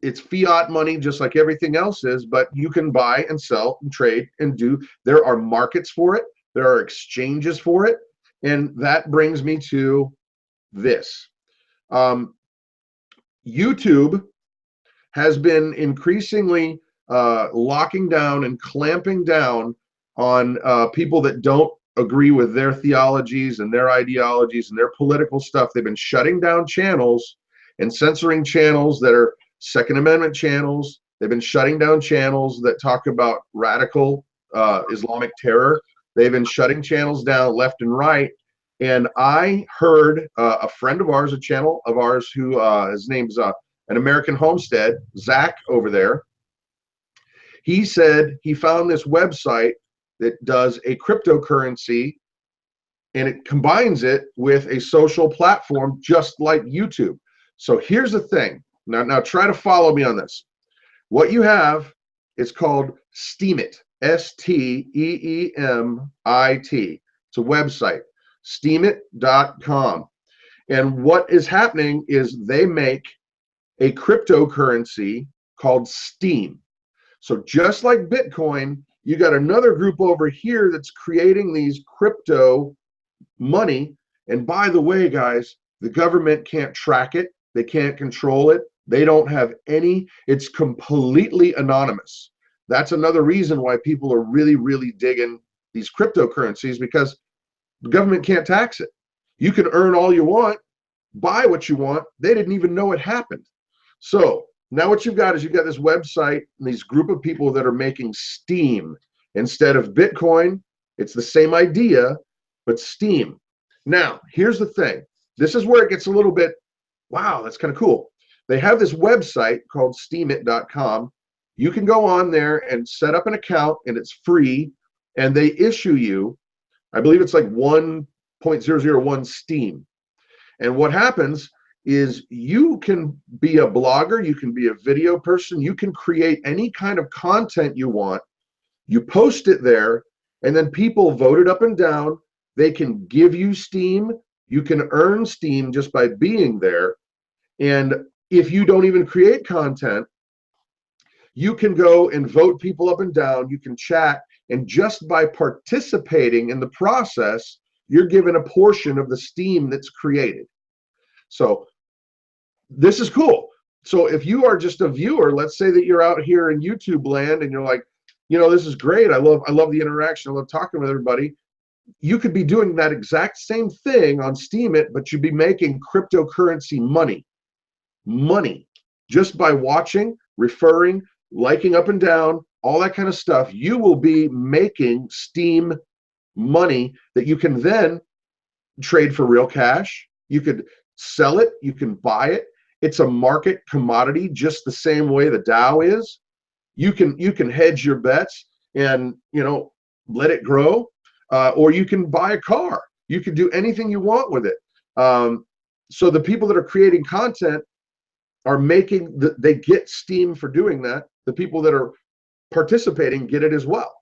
It's fiat money just like everything else is, but you can buy and sell and trade and do. There are markets for it. There are exchanges for it. And that brings me to this. YouTube has been increasingly locking down and clamping down on people that don't agree with their theologies and their ideologies and their political stuff. They've been shutting down channels and censoring channels that are Second Amendment channels. They've been shutting down channels that talk about radical Islamic terror. They've been shutting channels down left and right. And I heard a friend of ours, a channel of ours, who his name's An American Homestead, Zach over there. He said he found this website that does a cryptocurrency and it combines it with a social platform just like YouTube. So here's the thing. Now try to follow me on this. What you have is called Steemit, Steemit. It's a website, Steemit.com. And what is happening is they make a cryptocurrency called Steem. So just like Bitcoin, you got another group over here that's creating these crypto money. And by the way, guys, the government can't track it. They can't control it. They don't have any, it's completely anonymous. That's another reason why people are really, really digging these cryptocurrencies, because the government can't tax it. You can earn all you want, buy what you want. They didn't even know it happened. So now what you've got is you've got this website and these group of people that are making Steem instead of Bitcoin. It's the same idea, but Steem. Now, here's the thing. This is where it gets a little bit, wow, that's kind of cool. They have this website called Steemit.com. You can go on there and set up an account, and it's free, and they issue you, I believe it's like 1.001 Steem. And what happens is you can be a blogger, you can be a video person, you can create any kind of content you want. You post it there, and then people vote it up and down. They can give you Steem. You can earn Steem just by being there. And if you don't even create content, you can go and vote people up and down. You can chat, and just by participating in the process, you're given a portion of the Steem that's created. So this is cool. So if you are just a viewer, let's say that you're out here in YouTube land and you're like, you know, this is great. I love the interaction. I love talking with everybody. You could be doing that exact same thing on Steemit, but you'd be making cryptocurrency money just by watching, referring, liking up and down, all that kind of stuff. You will be making Steem money that you can then trade for real cash. You could sell it, you can buy it. It's a market commodity just the same way the Dow is. You can hedge your bets and, you know, let it grow, or you can buy a car. You can do anything you want with it. So the people that are creating content are making, they get Steem for doing that. The people that are participating get it as well.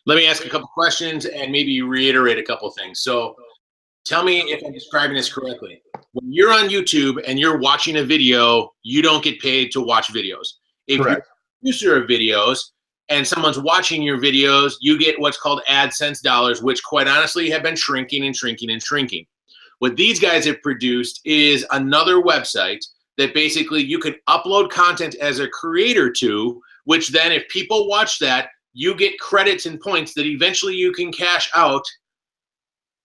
Let me ask a couple questions and maybe reiterate a couple things. So tell me if I'm describing this correctly. When you're on YouTube and you're watching a video, you don't get paid to watch videos. If Correct. you're a producer of videos and someone's watching your videos, you get what's called AdSense dollars, which quite honestly have been shrinking and shrinking and shrinking. What these guys have produced is another website that basically you could upload content as a creator to, which then if people watch that, you get credits and points that eventually you can cash out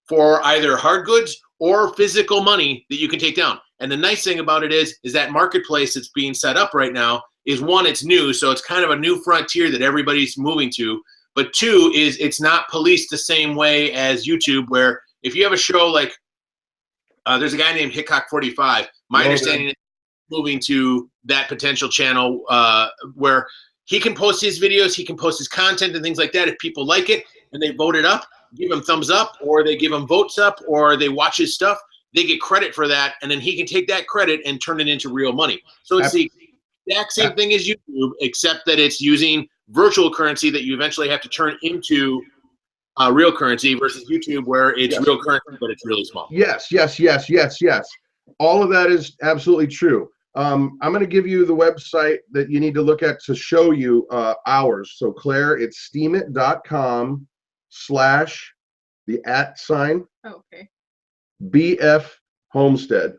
for either hard goods or physical money that you can take down. And the nice thing about it is that marketplace that's being set up right now is, one, it's new, so it's kind of a new frontier that everybody's moving to. But two is it's not policed the same way as YouTube, where if you have a show like, there's a guy named Hickok45. My understanding is moving to that potential channel where he can post his videos, he can post his content and things like that. If people like it and they vote it up, give him thumbs up, or they give him votes up, or they watch his stuff, they get credit for that, and then he can take that credit and turn it into real money. So it's the exact same thing as YouTube, except that it's using virtual currency that you eventually have to turn into real currency, versus YouTube where it's real currency, but it's really small. Yes. All of that is absolutely true. I'm going to give you the website that you need to look at to show you ours. So Claire, it's steemit.com/ the @ okay. BF Homestead.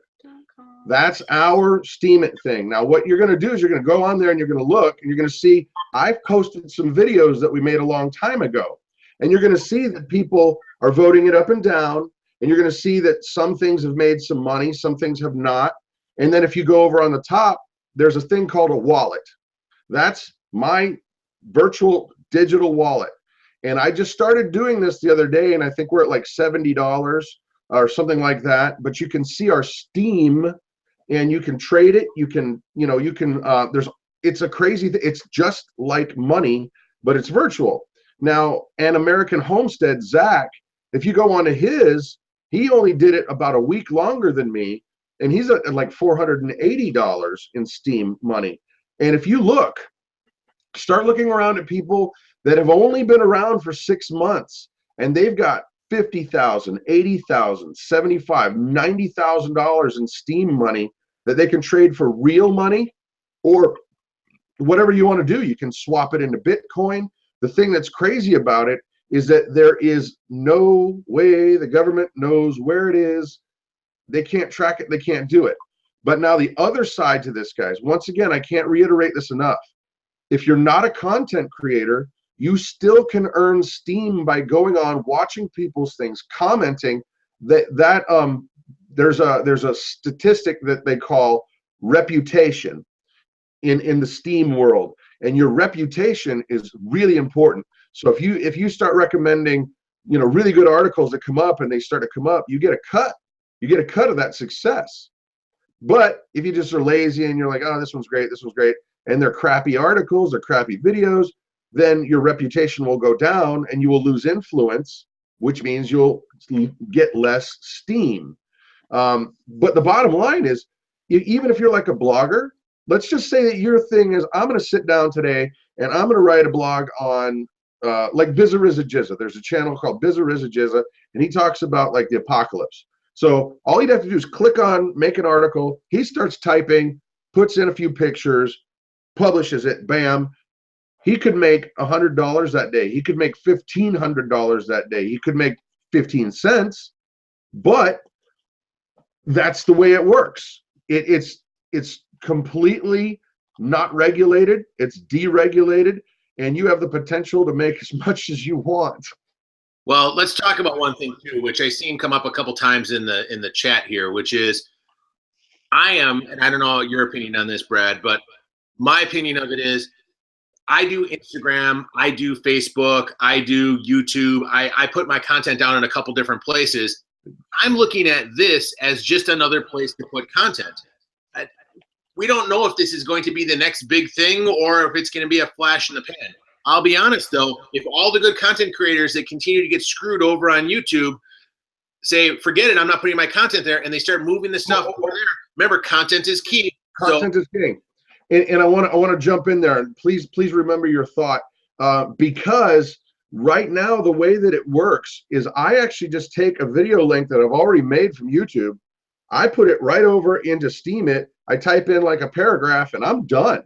That's our Steemit thing. Now, what you're going to do is you're going to go on there and you're going to look and you're going to see I've posted some videos that we made a long time ago. And you're going to see that people are voting it up and down. And you're going to see that some things have made some money, some things have not. And then if you go over on the top, there's a thing called a wallet. That's my virtual digital wallet. And I just started doing this the other day, and I think we're at like $70 or something like that. But you can see our Steem, and you can trade it. You can, it's a crazy thing. It's just like money, but it's virtual. Now, An American Homestead, Zach, if you go onto his, he only did it about a week longer than me, and he's at like $480 in Steem money. And if you start looking around at people that have only been around for 6 months, and they've got $50,000, $80,000, $75,000, $90,000 in Steem money that they can trade for real money, or whatever you want to do. You can swap it into Bitcoin. The thing that's crazy about it is that there is no way the government knows where it is. They can't track it. They can't do it. But now the other side to this, guys, once again, I can't reiterate this enough. If you're not a content creator, you still can earn Steem by going on, watching people's things, commenting. There's a statistic that they call reputation in the Steem world, and your reputation is really important. So if you start recommending, really good articles that come up and they start to come up, you get a cut. You get a cut of that success. But if you just are lazy and you're like, oh, this one's great, and they're crappy articles or crappy videos, then your reputation will go down and you will lose influence, which means you'll get less Steem. But the bottom line is, even if you're like a blogger, let's just say that your thing is, I'm going to sit down today and I'm going to write a blog on like Bizarrizajizza. There's a channel called Bizarrizajizza, and he talks about like the apocalypse. So all he'd have to do is click on make an article. He starts typing, puts in a few pictures, publishes it, bam. He could make $100 that day. He could make $1,500 that day. He could make 15 cents, but that's the way it works. It's completely not regulated. It's deregulated, and you have the potential to make as much as you want. Well, let's talk about one thing too, which I've seen come up a couple times in the chat here, which is and I don't know your opinion on this, Brad, but my opinion of it is I do Instagram, I do Facebook, I do YouTube. I put my content down in a couple different places. I'm looking at this as just another place to put content. We don't know if this is going to be the next big thing or if it's going to be a flash in the pan. I'll be honest though, if all the good content creators that continue to get screwed over on YouTube say, forget it, I'm not putting my content there, and they start moving the stuff over there, remember, content is key. Content is king. And I want to jump in there, and please remember your thought, because right now the way that it works is I actually just take a video link that I've already made from YouTube, I put it right over into Steemit, I type in like a paragraph, and I'm done.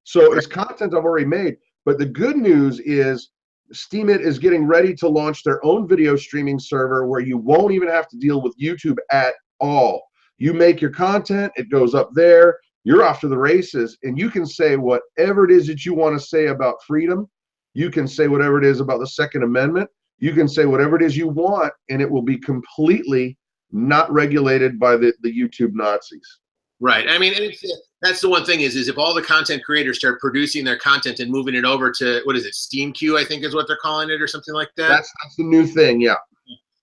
So it's content I've already made. But the good news is Steemit is getting ready to launch their own video streaming server where you won't even have to deal with YouTube at all. You make your content, it goes up there, you're off to the races, and you can say whatever it is that you want to say about freedom. You can say whatever it is about the Second Amendment. you can say whatever it is you want, and it will be completely not regulated by the YouTube Nazis. Right. I mean, that's the one thing is if all the content creators start producing their content and moving it over to, what is it, SteamQ, I think is what they're calling it, or something like that. That's the new thing, yeah.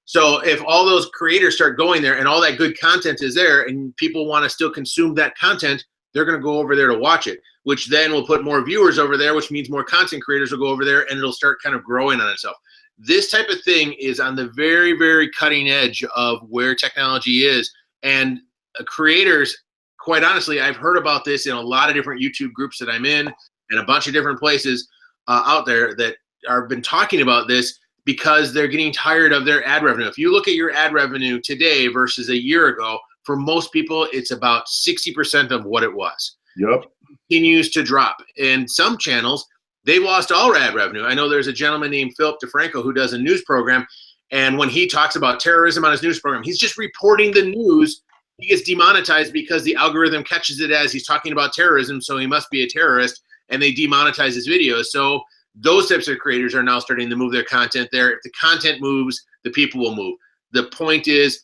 So if all those creators start going there and all that good content is there and people want to still consume that content, they're going to go over there to watch it, which then will put more viewers over there, which means more content creators will go over there, and it'll start kind of growing on itself. This type of thing is on the very, very cutting edge of where technology is. And creators, quite honestly, I've heard about this in a lot of different YouTube groups that I'm in and a bunch of different places out there that have been talking about this because they're getting tired of their ad revenue. If you look at your ad revenue today versus a year ago, for most people, it's about 60% of what it was. Yep. It continues to drop. And some channels, they've lost all ad revenue. I know there's a gentleman named Philip DeFranco who does a news program, and when he talks about terrorism on his news program, he's just reporting the news. He gets demonetized because the algorithm catches it as he's talking about terrorism, so he must be a terrorist, and they demonetize his videos. So those types of creators are now starting to move their content there. If the content moves, the people will move. The point is,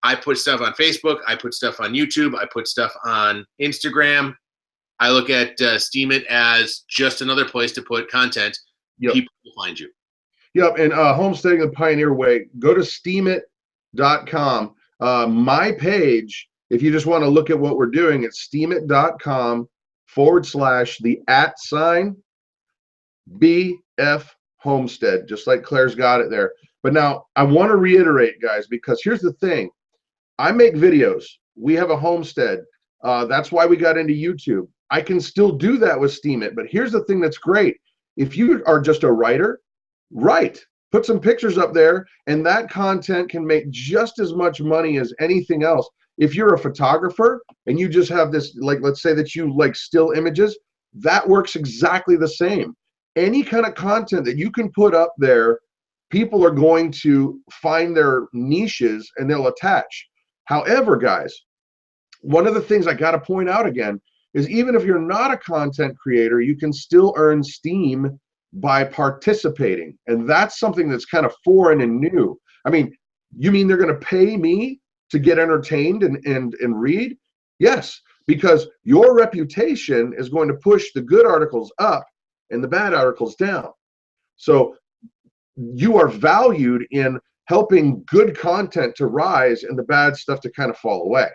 I put stuff on Facebook, I put stuff on YouTube, I put stuff on Instagram. I look at Steemit as just another place to put content. Yep. People will find you. Yep, and Homesteading the Pioneer Way, go to steemit.com. My page, if you just want to look at what we're doing, it's steemit.com/the @BF Homestead, just like Claire's got it there. But now I want to reiterate, guys, because here's the thing. I make videos. We have a homestead. That's why we got into YouTube. I can still do that with Steemit, but here's the thing that's great. If you are just a writer, write. Put some pictures up there, and that content can make just as much money as anything else. If you're a photographer and you just have this, like, let's say that you like still images, that works exactly the same. Any kind of content that you can put up there, people are going to find their niches and they'll attach. However, guys, one of the things I got to point out again is even if you're not a content creator, you can still earn steam by participating. And that's something that's kind of foreign and new. I mean, you mean they're going to pay me to get entertained and read? Yes, because your reputation is going to push the good articles up and the bad articles down. So you are valued in helping good content to rise and the bad stuff to kind of fall away.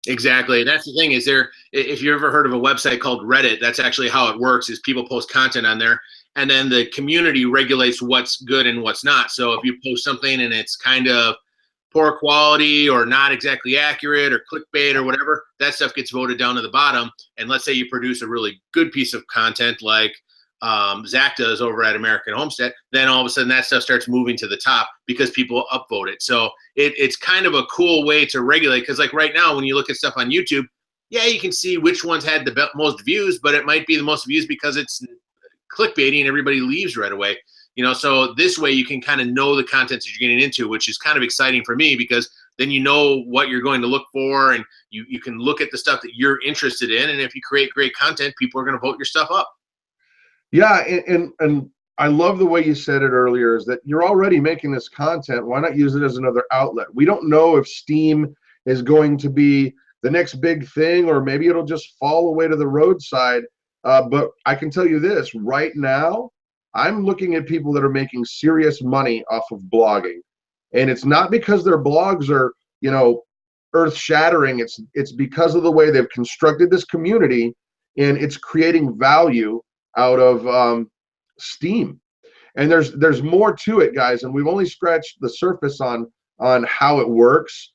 Exactly. That's the thing is if you ever heard of a website called Reddit, that's actually how it works is people post content on there and then the community regulates what's good and what's not. So if you post something and it's kind of poor quality or not exactly accurate or clickbait or whatever, that stuff gets voted down to the bottom. And let's say you produce a really good piece of content like Zach does over at American Homestead, then all of a sudden that stuff starts moving to the top because people upvote it. So it's kind of a cool way to regulate because like right now when you look at stuff on YouTube, yeah, you can see which ones had the most views, but it might be the most views because it's clickbaity and everybody leaves right away. You know, so this way you can kind of know the content that you're getting into, which is kind of exciting for me because then you know what you're going to look for and you can look at the stuff that you're interested in. And if you create great content, people are going to vote your stuff up. Yeah, and I love the way you said it earlier is that you're already making this content. Why not use it as another outlet? We don't know if Steam is going to be the next big thing or maybe it'll just fall away to the roadside. But I can tell you this, right now, I'm looking at people that are making serious money off of blogging. And it's not because their blogs are, you know, earth-shattering. It's because of the way they've constructed this community and it's creating value out of Steam. And there's more to it, guys, and we've only scratched the surface on how it works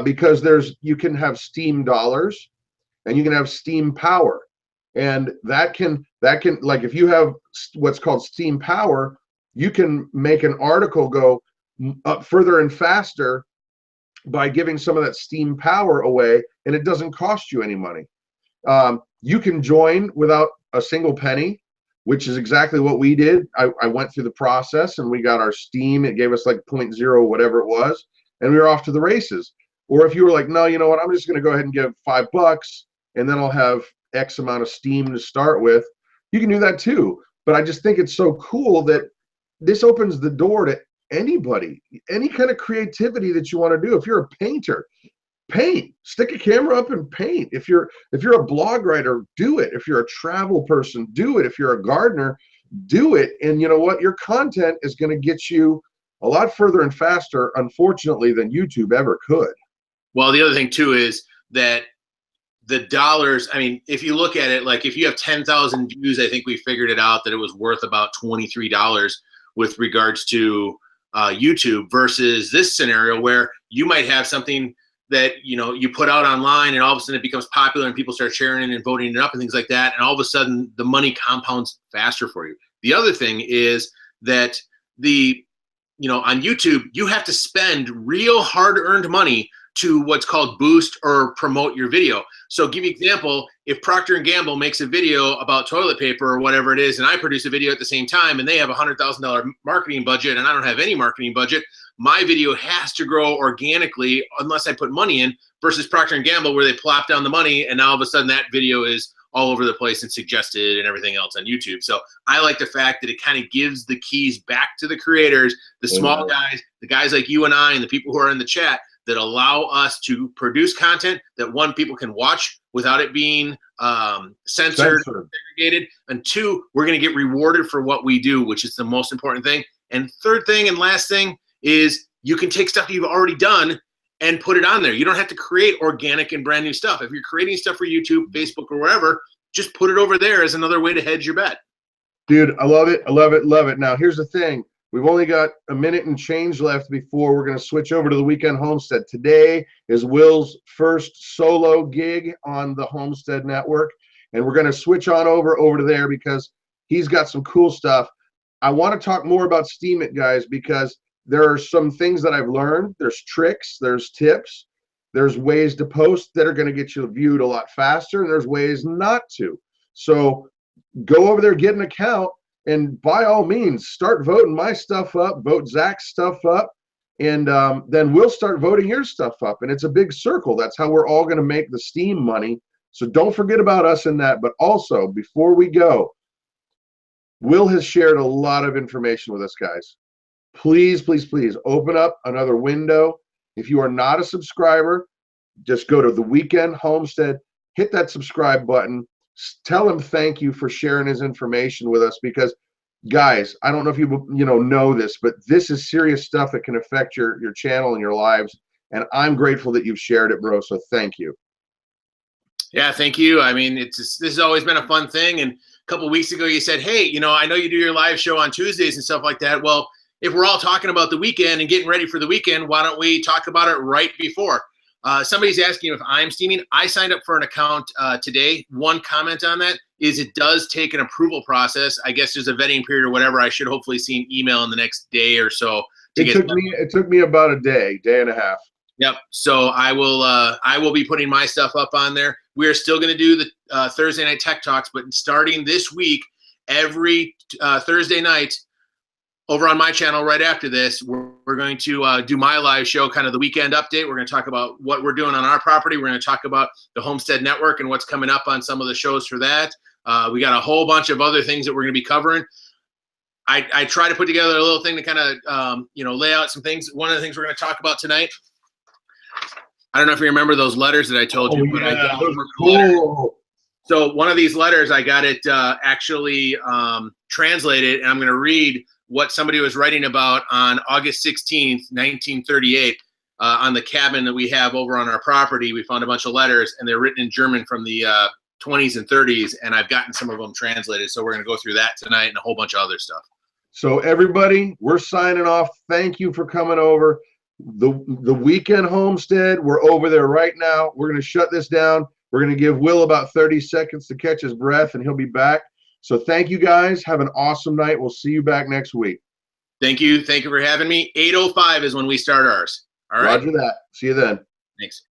because you can have Steam dollars and you can have Steam power. And that can like if you have what's called Steam power, you can make an article go up further and faster by giving some of that Steam power away, and it doesn't cost you any money. You can join without a single penny, which is exactly what we did. I went through the process and we got our Steam. It gave us like 0.0 whatever it was, and we were off to the races. Or if you were like, no, you know what, I'm just going to go ahead and give $5 and then I'll have X amount of Steam to start with, you can do that too. But I just think it's so cool that this opens the door to anybody, any kind of creativity that you want to do. If you're a painter, paint, stick a camera up and paint. If you're a blog writer, do it. If you're a travel person, do it. If you're a gardener, do it. And you know what? Your content is going to get you a lot further and faster, unfortunately, than YouTube ever could. Well, the other thing too is that the dollars, I mean, if you look at it, like if you have 10,000 views, I think we figured it out that it was worth about $23 with regards to YouTube, versus this scenario where you might have something that, you know, you put out online and all of a sudden it becomes popular and people start sharing it and voting it up and things like that. And all of a sudden the money compounds faster for you. The other thing is that on YouTube, you have to spend real hard-earned money to what's called boost or promote your video. So give you an example, if Procter & Gamble makes a video about toilet paper or whatever it is, and I produce a video at the same time and they have a $100,000 marketing budget and I don't have any marketing budget, my video has to grow organically unless I put money in, versus Procter & Gamble where they plop down the money and now all of a sudden that video is all over the place and suggested and everything else on YouTube. So I like the fact that it kind of gives the keys back to the creators, the small guys, the guys like you and I and the people who are in the chat, that allow us to produce content that, one, people can watch without it being censored, segregated, and two, we're going to get rewarded for what we do, which is the most important thing. And third thing and last thing is you can take stuff you've already done and put it on there. You don't have to create organic and brand new stuff. If you're creating stuff for YouTube, Facebook, or wherever, just put it over there as another way to hedge your bet. Dude, I love it. I love it. Love it. Now, here's the thing. We've only got a minute and change left before we're going to switch over to the Weekend Homestead. Today is Will's first solo gig on the Homestead Network, and we're going to switch on over to there because he's got some cool stuff. I want to talk more about Steemit, guys, because there are some things that I've learned. There's tricks, there's tips, there's ways to post that are going to get you viewed a lot faster, and there's ways not to. So go over there, get an account, and by all means, start voting my stuff up, vote Zach's stuff up, and then we'll start voting your stuff up. And it's a big circle. That's how we're all going to make the Steam money. So don't forget about us in that. But also, before we go, Will has shared a lot of information with us, guys. Please, please, please open up another window. If you are not a subscriber, just go to the Weekend Homestead, hit that subscribe button. Tell him thank you for sharing his information with us, because guys, I don't know if you know this, but this is serious stuff that can affect your channel and your lives, and I'm grateful that you've shared it, bro. So thank you. Yeah, thank you. I mean, this has always been a fun thing. And a couple of weeks ago you said, hey, I know you do your live show on Tuesdays and stuff like that. Well, if we're all talking about the weekend and getting ready for the weekend, why don't we talk about it right before? Somebody's asking if I'm steaming. I signed up for an account today. One comment on that is it does take an approval process. I guess there's a vetting period or whatever. I should hopefully see an email in the next day or so. It took me about a day and a half. Yep. So I will be putting my stuff up on there. We're still going to do the Thursday night tech talks, but starting this week, every Thursday night, over on my channel right after this, we're going to do my live show, kind of the weekend update. We're going to talk about what we're doing on our property. We're going to talk about the Homestead Network and what's coming up on some of the shows for that. We got a whole bunch of other things that we're going to be covering. I try to put together a little thing to kind of, lay out some things. One of the things we're going to talk about tonight, I don't know if you remember those letters that I told you, but I got those were cool. So one of these letters, I got it actually translated, and I'm going to read what somebody was writing about on August 16th, 1938, on the cabin that we have over on our property. We found a bunch of letters, and they're written in German from the 20s and 30s, and I've gotten some of them translated. So we're going to go through that tonight and a whole bunch of other stuff. So everybody, we're signing off. Thank you for coming over. The Weekend Homestead, we're over there right now. We're going to shut this down. We're going to give Will about 30 seconds to catch his breath, and he'll be back. So thank you, guys. Have an awesome night. We'll see you back next week. Thank you. Thank you for having me. 8:05 is when we start ours. All right. Roger that. See you then. Thanks.